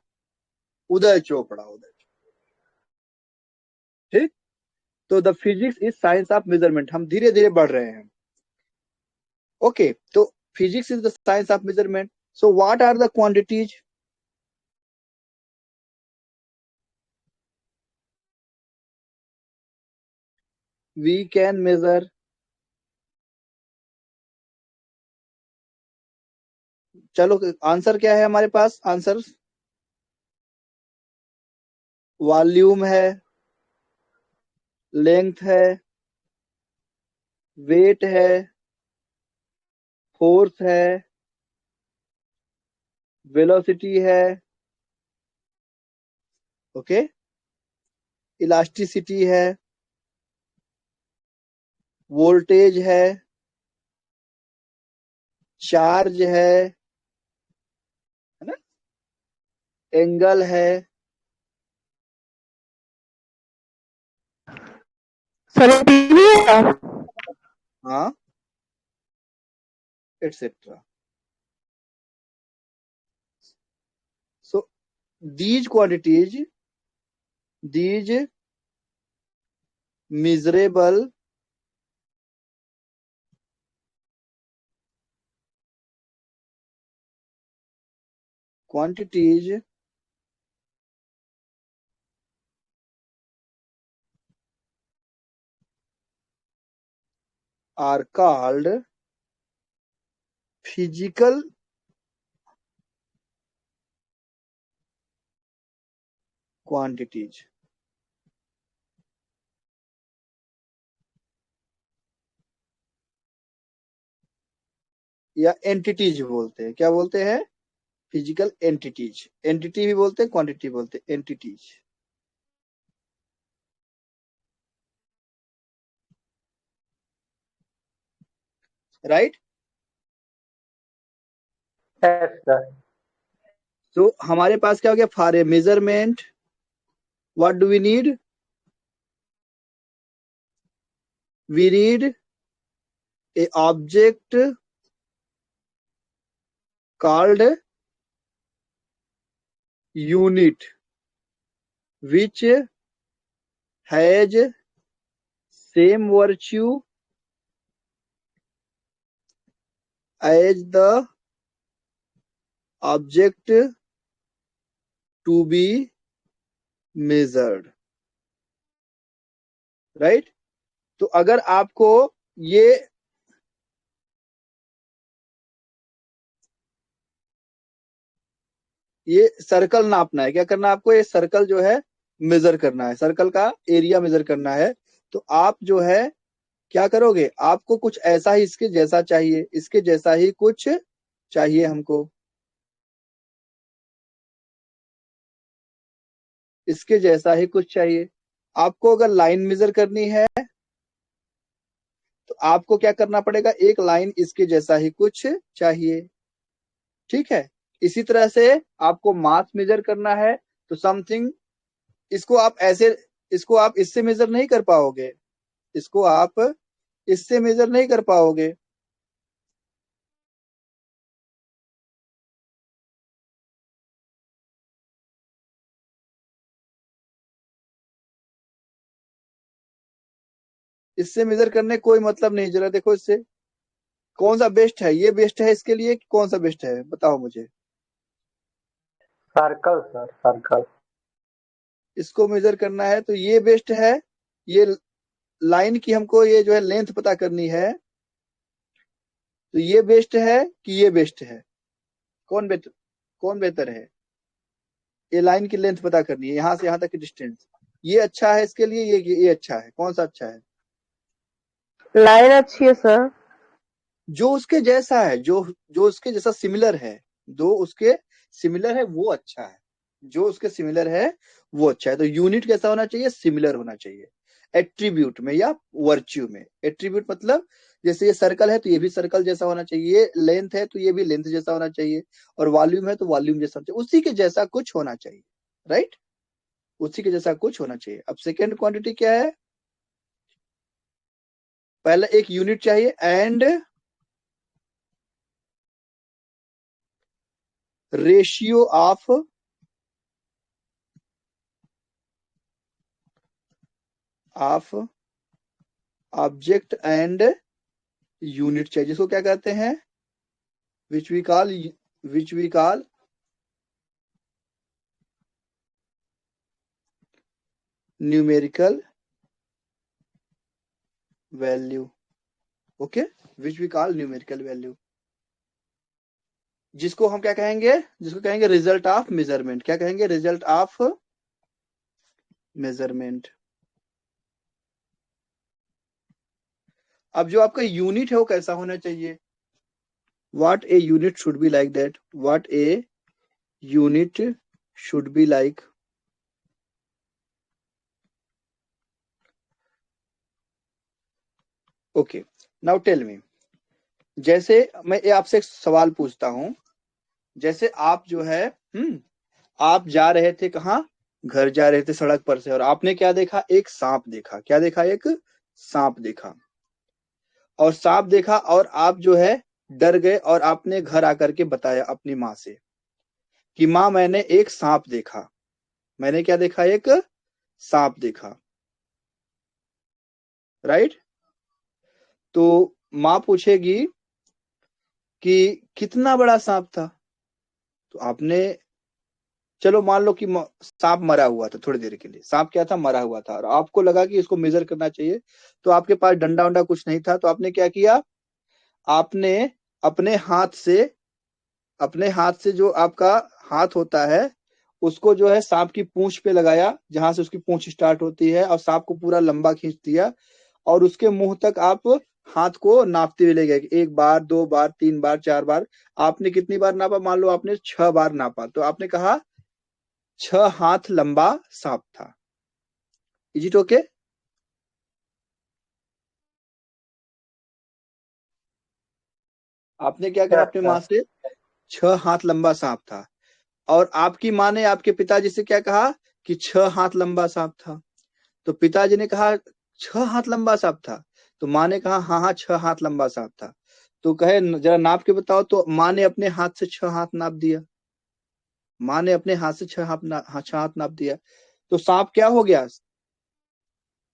उदय चोपड़ा. ठीक? तो the physics is science of measurement. हम धीरे धीरे बढ़ रहे हैं. ओके, तो physics is the science of measurement. So what are the quantities? we can measure. चलो आंसर क्या है हमारे पास? आंसर वॉल्यूम है, लेंथ है, वेट है, फोर्स है, वेलोसिटी है, ओके, इलास्टिसिटी है, वोल्टेज है, चार्ज है ना, एंगल है, सर ये भी है। हाँ, etcetera. So these quantities, these measurable quantities are called physical quantities. या एंटिटीज बोलते हैं. क्या बोलते हैं? Physical entities. एंटिटी भी बोलते हैं, क्वांटिटी बोलते हैं, एंटिटीज. राइट. Yes, sir. तो हमारे पास क्या हो गया? For a measurement what do we need? We need a object called unit which has same virtue as the object to be measured. Right. तो अगर आपको ये सर्कल नापना है, क्या करना है आपको? ये सर्कल जो है मेजर करना है, सर्कल का एरिया मेजर करना है. तो आप जो है क्या करोगे? आपको कुछ ऐसा ही इसके जैसा चाहिए, इसके जैसा ही कुछ चाहिए हमको, इसके जैसा ही कुछ चाहिए. आपको अगर लाइन मेजर करनी है तो आपको क्या करना पड़ेगा? एक लाइन इसके जैसा ही कुछ चाहिए. ठीक है. इसी तरह से आपको मास मेजर करना है तो समथिंग, इसको आप ऐसे, इसको आप इससे मेजर नहीं कर पाओगे, इसको आप इससे मेजर नहीं कर पाओगे. इससे मेजर करने कोई मतलब नहीं. जरा देखो इससे कौन सा बेस्ट है. ये बेस्ट है इसके लिए कि कौन सा बेस्ट है? बताओ मुझे. Circle, sir. Circle. इसको मेजर करना है तो ये बेस्ट है. ये लाइन की हमको ये जो है लेंथ पता करनी है तो ये बेस्ट है कि ये बेस्ट है? कौन बेटर, कौन बेहतर है? ये लाइन की लेंथ पता करनी है, यहां से यहां तक की डिस्टेंस. ये अच्छा है इसके लिए, ये अच्छा है. कौन सा अच्छा है? लाइन अच्छी है सर। जो उसके जैसा है, जो जो उसके जैसा सिमिलर है, जो उसके सिमिलर है वो अच्छा है. जो उसके सिमिलर है वो अच्छा है. तो यूनिट कैसा होना चाहिए? सिमिलर होना चाहिए. एट्रीब्यूट में या वर्च्यू में. एट्रीब्यूट मतलब जैसे ये सर्कल है तो ये भी सर्कल जैसा होना चाहिए, ये लेंथ है तो ये भी लेंथ जैसा होना चाहिए, और वॉल्यूम है तो वॉल्यूम जैसा होना चाहिए. उसी के जैसा कुछ होना चाहिए. राइट. उसी के जैसा कुछ होना चाहिए. अब सेकेंड क्वांटिटी क्या है? पहला एक यूनिट चाहिए and ratio of object and unit चाहिए, जिसको क्या कहते हैं? Which we call numerical value. Okay. Which we call numerical value, जिसको हम क्या कहेंगे? जिसको कहेंगे रिजल्ट ऑफ मेजरमेंट. क्या कहेंगे? Result of measurement. अब जो आपका यूनिट है वो कैसा होना चाहिए? What a unit should be like that, what a unit should be like. Okay, now tell me, जैसे मैं आपसे एक सवाल पूछता हूं, जैसे आप जो है आप जा रहे थे कहाँ? घर जा रहे थे सड़क पर से, और आपने क्या देखा? एक सांप देखा। क्या देखा? एक सांप देखा। और सांप देखा और आप जो है डर गए, और आपने घर आकर के बताया अपनी माँ से कि माँ मैंने एक सांप देखा। मैंने क्या देखा? एक सांप देखा, राइट? तो माँ पूछेगी कि कितना बड़ा सांप था? तो आपने, चलो मान लो कि सांप मरा हुआ था, थोड़ी देर के लिए सांप क्या था? मरा हुआ था, और आपको लगा कि इसको मेजर करना चाहिए, तो आपके पास डंडा वंडा कुछ नहीं था, तो आपने क्या किया? आपने अपने हाथ से जो आपका हाथ होता है उसको जो है सांप की पूंछ पे लगाया, जहां से उसकी पूंछ स्टार्ट होती है, और सांप को पूरा लंबा खींच दिया, और उसके मुंह तक आप हाथ को नापते हुए ले गए। 1 बार, 2 बार, 3 बार, 4 बार। आपने कितनी बार नापा? मान लो आपने 6 बार नापा, तो आपने कहा 6 हाथ लंबा सांप था। Is it okay? आपने क्या कहा Yes, अपनी sir. माँ से? 6 हाथ लंबा सांप था। और आपकी माँ ने आपके पिताजी से क्या कहा? कि 6 हाथ लंबा सांप था। तो पिताजी ने कहा 6 हाथ लंबा सांप था। तो माँ ने कहा हाँ हाँ 6 हाथ लंबा सांप था। तो कहे जरा नाप के बताओ। तो माँ ने अपने हाथ से 6 हाथ नाप दिया। माँ ने अपने हाथ से 6 हाथ नाप दिया। तो सांप क्या हो गया?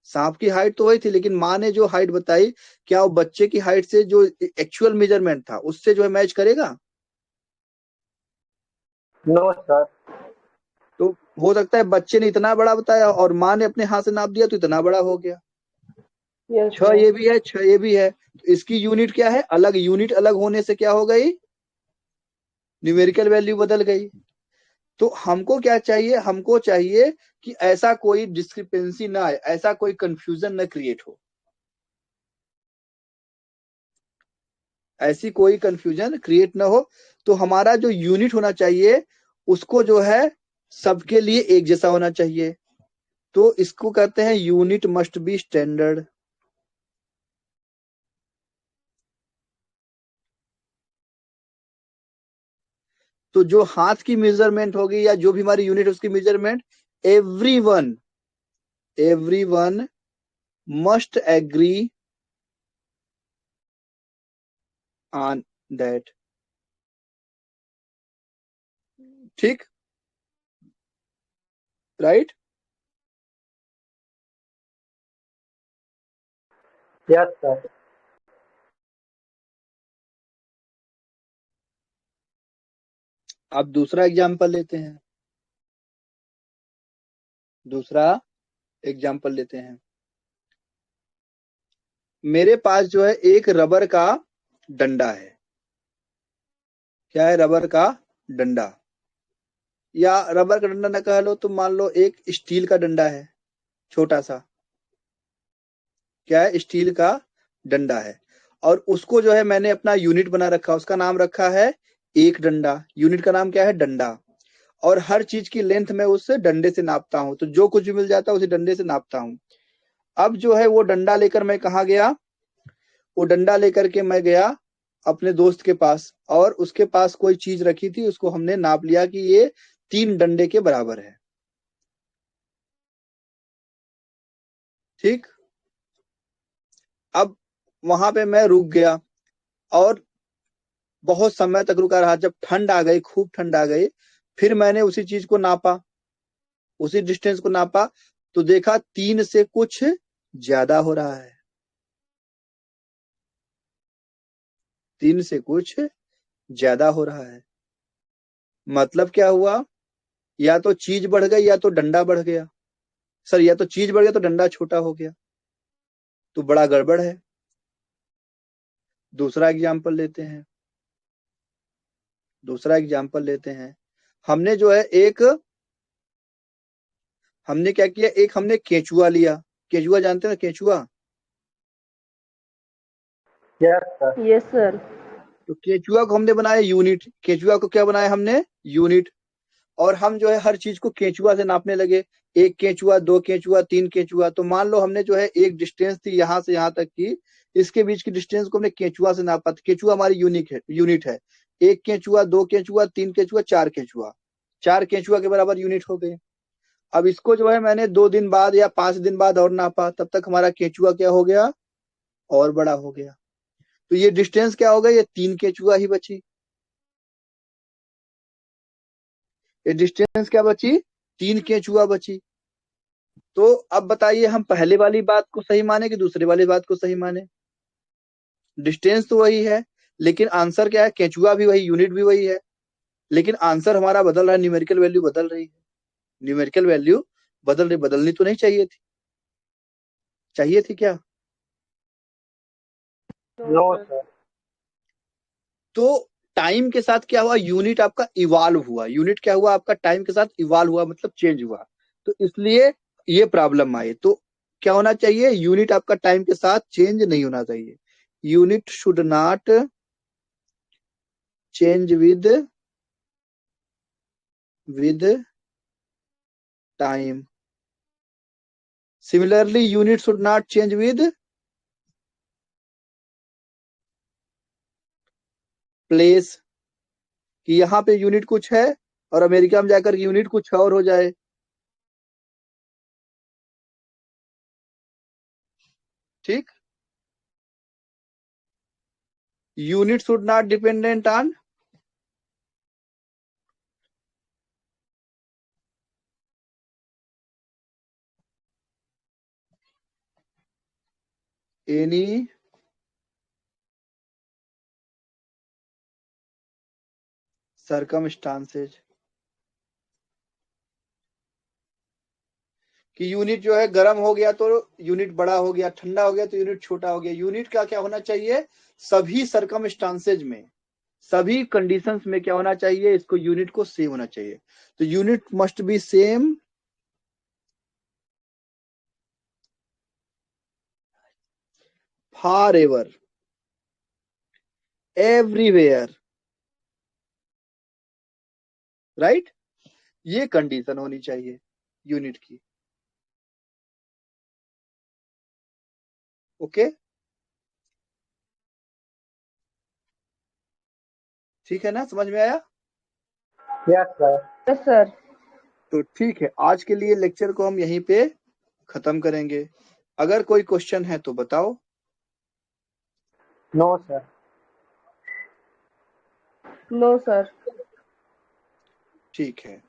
सांप की हाइट तो वही थी, लेकिन माँ ने जो हाइट बताई, क्या वो बच्चे की हाइट से जो एक्चुअल मेजरमेंट था उससे जो है मैच करेगा? No, sir. तो हो सकता है बच्चे ने इतना बड़ा बताया और माँ ने अपने हाथ से नाप दिया तो इतना बड़ा हो गया। Yes, 6 sir. ये भी है, 6 ये भी है, तो इसकी यूनिट क्या है? अलग। यूनिट अलग होने से क्या हो गई? न्यूमेरिकल वैल्यू बदल गई। तो हमको क्या चाहिए? हमको चाहिए कि ऐसा कोई डिस्क्रिपेंसी ना आए, ऐसा कोई कंफ्यूजन न क्रिएट हो, ऐसी कोई कंफ्यूजन क्रिएट ना हो। तो हमारा जो यूनिट होना चाहिए उसको जो है सबके लिए एक जैसा होना चाहिए। तो इसको कहते हैं यूनिट मस्ट बी स्टैंडर्ड। तो जो हाथ की मेजरमेंट होगी या जो भी हमारी यूनिट उसकी measurement, everyone everyone must agree on that. ठीक, राइट? Yes, sir. अब दूसरा एग्जांपल लेते हैं। दूसरा एग्जांपल लेते हैं। मेरे पास जो है एक रबर का डंडा है। क्या है? रबर का डंडा, या रबर का डंडा ना कह लो तो मान लो एक स्टील का डंडा है, छोटा सा। क्या है? स्टील का डंडा है, और उसको जो है मैंने अपना यूनिट बना रखा, उसका नाम रखा है एक डंडा। यूनिट का नाम क्या है? डंडा। और हर चीज की लेंथ मैं उस डंडे से नापता हूं, तो जो कुछ भी मिल जाता है उसी डंडे से नापता हूं। अब जो है वो डंडा लेकर मैं कहाँ गया? वो डंडा लेकर के मैं गया अपने दोस्त के पास, और उसके पास कोई चीज रखी थी, उसको हमने नाप लिया कि ये 3 डंडे के बराबर है। ठीक। अब वहां पे मैं रुक गया और बहुत समय तक रुका रहा। जब ठंड आ गई, खूब ठंड आ गई, फिर मैंने उसी चीज को नापा, उसी डिस्टेंस को नापा, तो देखा 3 से कुछ ज्यादा हो रहा है। 3 से कुछ ज्यादा हो रहा है। मतलब क्या हुआ? या तो चीज बढ़ गई या तो डंडा बढ़ गया। सर, या तो चीज बढ़ गया तो डंडा छोटा हो गया, तो बड़ा गड़बड़ है। दूसरा एग्जाम्पल लेते हैं। दूसरा एग्जाम्पल लेते हैं। हमने जो है हमने क्या किया? एक हमने केचुआ लिया। केचुआ जानते हैं ना? केचुआ Yes, sir. Yes, sir. तो केचुआ को हमने बनाया यूनिट, केचुआ को क्या बनाया हमने, यूनिट। और हम जो है हर चीज को केचुआ से नापने लगे, 1 केचुआ, 2 केचुआ, 3 केचुआ। तो मान लो हमने जो है एक डिस्टेंस थी यहाँ से यहाँ तक की, इसके बीच की डिस्टेंस को हमने केचुआ से नापा। तो केचुआ हमारी यूनिट है। 1 केचुआ, 2 केचुआ, 3 केचुआ, 4 केचुआ। 4 केचुआ के बराबर यूनिट हो गए। अब इसको जो है मैंने 2 दिन बाद या 5 दिन बाद और नापा, तब तक हमारा केचुआ क्या हो गया, और बड़ा हो गया। तो ये डिस्टेंस क्या हो गया, ये 3 केचुआ ही बची। ये डिस्टेंस क्या बची, 3 केचुआ बची। तो अब बताइए हम पहले वाली बात को सही माने कि दूसरे वाली बात को सही माने। डिस्टेंस तो वही है, लेकिन आंसर क्या है, केचुआ भी वही, यूनिट भी वही है, लेकिन आंसर हमारा बदल रहा है, न्यूमेरिकल वैल्यू बदल रही है। न्यूमेरिकल वैल्यू बदल रही, बदलनी तो नहीं चाहिए थी, चाहिए थी क्या? No, sir. तो टाइम के साथ क्या हुआ, यूनिट आपका इवॉल्व हुआ। यूनिट क्या हुआ आपका, टाइम के साथ इवॉल्व हुआ, मतलब चेंज हुआ। तो इसलिए ये प्रॉब्लम आई। तो क्या होना चाहिए, यूनिट आपका टाइम के साथ चेंज नहीं होना चाहिए। Unit should not change with time. Similarly unit should not change with place, कि यहाँ पे यूनिट कुछ है और अमेरिका में जाकर यूनिट कुछ और हो जाए। ठीक, unit should not dependent on any circumstances। कि यूनिट जो है गर्म हो गया तो यूनिट बड़ा हो गया, ठंडा हो गया तो यूनिट छोटा हो गया। यूनिट का क्या होना चाहिए, सभी सर्कमस्टांसेज में, सभी कंडीशंस में क्या होना चाहिए, इसको यूनिट को सेम होना चाहिए। तो unit must be same for ever, everywhere, right. ये कंडीशन होनी चाहिए यूनिट की। ओके, ठीक है ना, समझ में आया? Yes, sir. Yes, sir. तो ठीक है, आज के लिए लेक्चर को हम यहीं पे खत्म करेंगे। अगर कोई क्वेश्चन है तो बताओ। No, sir. No, sir. ठीक है।